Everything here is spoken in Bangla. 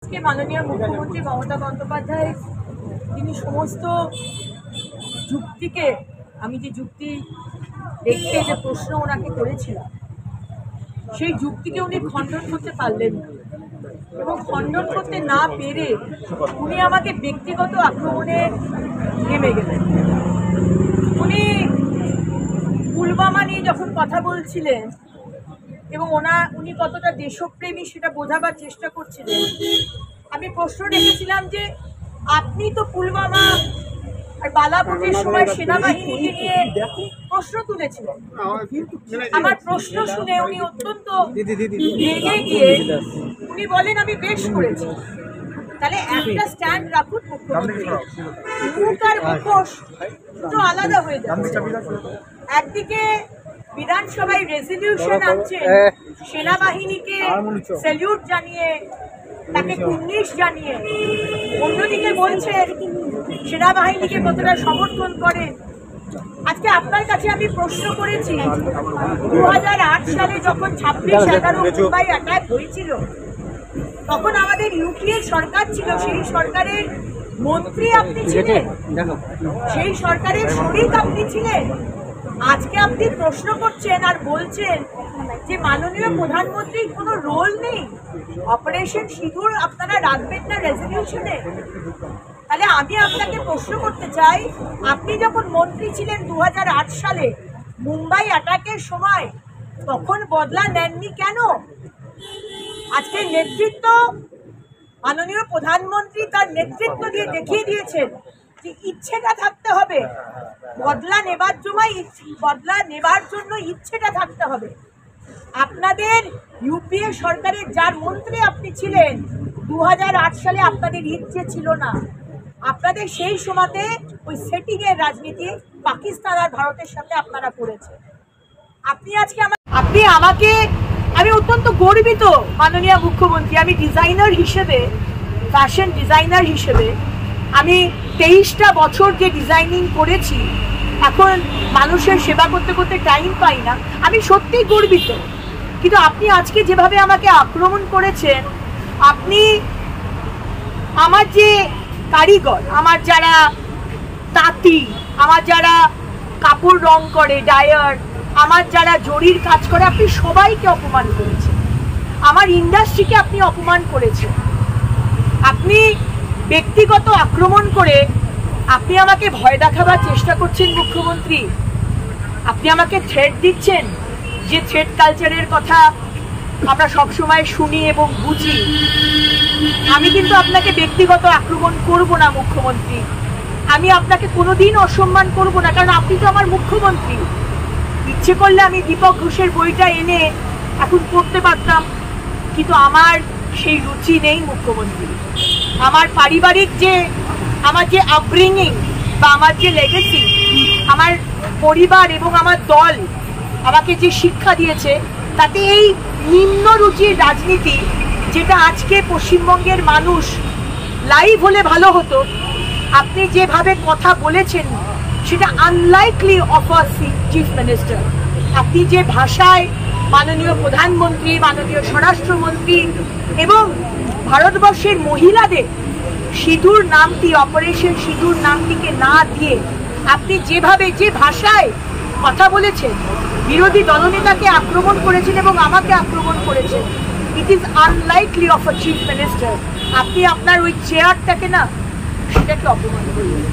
আজকে মাননীয় মুখ্যমন্ত্রী মমতা বন্দ্যোপাধ্যায় তিনি সমস্ত যুক্তিকে, আমি যে যুক্তি দেখে যে প্রশ্ন ওনাকে করেছিলাম সেই যুক্তিকে উনি খণ্ডন করতে পারলেন না, এবং খণ্ডন করতে না পেরে উনি আমাকে ব্যক্তিগত আক্রমণে নেমে গেলেন। উনি পুলওয়ামা নিয়ে যখন কথা বলছিলেন এবং উনি কতটা দেশপ্রেমী সেটা বোঝাবার চেষ্টা করছিলেন, আমি প্রশ্ন রেখেছিলাম যে আপনি তো পুলওয়ামা আর বালাকোটের সময় সেনাবাহিনীকে নিয়ে প্রশ্ন তুলেছিলেন। আমার প্রশ্ন শুনে উনি অত্যন্ত রেগে গিয়ে উনি বলেন আমি বেশ করেছি। তাহলে একটা স্ট্যান্ড রাখুন মুখ্যমন্ত্রী, মুখ আর মুখোশ তো আলাদা হয়ে যাচ্ছে। একদিকে বিধানসভায় রেজলিউশন আনছে সেনাবাহিনীকে স্যালিউট জানিয়ে, তাকে কুর্নিশ জানিয়ে, অন্যদিকে বলছে সেনাবাহিনীকে কতটা সমর্থন করে। আজকে আপনার কাছে আমি প্রশ্ন করেছি 2008 সালে যখন 26/11 মুম্বাই অ্যাটাক হয়েছিল তখন আমাদের ইউপিএর সরকার ছিল, সেই সরকারের মন্ত্রী আপনি ছিলেন, সেই সরকারের শরিক আপনি ছিলেন। আজকে আপনি প্রশ্ন করছেন আর বলছেন যে মাননীয় প্রধানমন্ত্রীর কোনো রোল নেই, অপারেশন সিঁদুর আপনারা রাখবেন না রেজলিউশনে। তাহলে আমি আপনাকে প্রশ্ন করতে চাই, আপনি যখন মন্ত্রী ছিলেন 2008 সালে মুম্বাই অ্যাটাকের সময়, তখন বদলা নেননি কেন? আজকে নেতৃত্ব মাননীয় প্রধানমন্ত্রী তার নেতৃত্ব দিয়ে দেখিয়ে দিয়েছেন যে ইচ্ছেটা থাকতে হবে, বদলা নেবার জন্য ইচ্ছেটা থাকতে হবে। আপনাদের ইউপিএ সরকারের যার মন্ত্রী আপনি ছিলেন 2008 সালে আপনাদের ইচ্ছে ছিল না। আপনাদের সেই সময়তে ওই সেটিংয়ের রাজনীতি পাকিস্তান আর ভারতের সাথে আপনারা করেছেন। আমি অত্যন্ত গর্বিত মাননীয় মুখ্যমন্ত্রী। আমি ডিজাইনার হিসেবে, ফ্যাশন ডিজাইনার হিসেবে আমি 23টা বছর যে ডিজাইনিং করেছি, এখন মানুষের সেবা করতে করতে টাইম পাই না, আমি সত্যিই গর্বিত। কিন্তু আপনি আজকে যেভাবে আমাকে আক্রমণ করেছেন, আপনি আমার যে কারিগর, আমার যারা তাঁতি, আমার যারা কাপড় রং করে ডায়ার, আমার যারা জরির কাজ করে, আপনি সবাইকে অপমান করেছেন, আমার ইন্ডাস্ট্রিকে আপনি অপমান করেছেন। আপনি ব্যক্তিগত আক্রমণ করে আপনি আমাকে ভয় দেখাবার চেষ্টা করছেন মুখ্যমন্ত্রী। আপনি আমাকে থ্রেট দিচ্ছেন, যে থ্রেট কালচারের কথা আমরা সবসময় শুনি এবং বুঝি। আমি কিন্তু আপনাকে ব্যক্তিগত আক্রমণ করব না মুখ্যমন্ত্রী, আমি আপনাকে কোনোদিন অসম্মান করব না, কারণ আপনি তো আমার মুখ্যমন্ত্রী। ইচ্ছে করলে আমি দীপক ঘোষের বইটা এনে এখন পড়তে পারতাম, কিন্তু আমার সেই রুচি নেই মুখ্যমন্ত্রী। আমার পারিবারিক আমার যে আপব্রিঙ্গিং বা আমার যে লেগেসি, আমার পরিবার এবং আমার দল আমাকে যে শিক্ষা দিয়েছে, তাতে এই নিম্ন রুচির রাজনীতি, যেটা আজকে পশ্চিমবঙ্গের মানুষ লাইভ হলে ভালো হতো, আপনি যেভাবে কথা বলেছেন সেটা unlikely of a chief minister. আপনি যে ভাষায় মাননীয় প্রধানমন্ত্রী, মাননীয় স্বরাষ্ট্রমন্ত্রী এবং ভারতবর্ষের মহিলাদের সিঁদুর নামটি, অপারেশন সিঁদুর নামটিকে না দিয়ে আপনি যেভাবে যে ভাষায় কথা বলেছেন, বিরোধী দলনেতাকে আক্রমণ করেছেন এবং আমাকে আক্রমণ করেছেন, it is unlikely of a chief minister. আপনি আপনার ওই চেয়ারটাকে না, সেটাকে অপমান করলেন।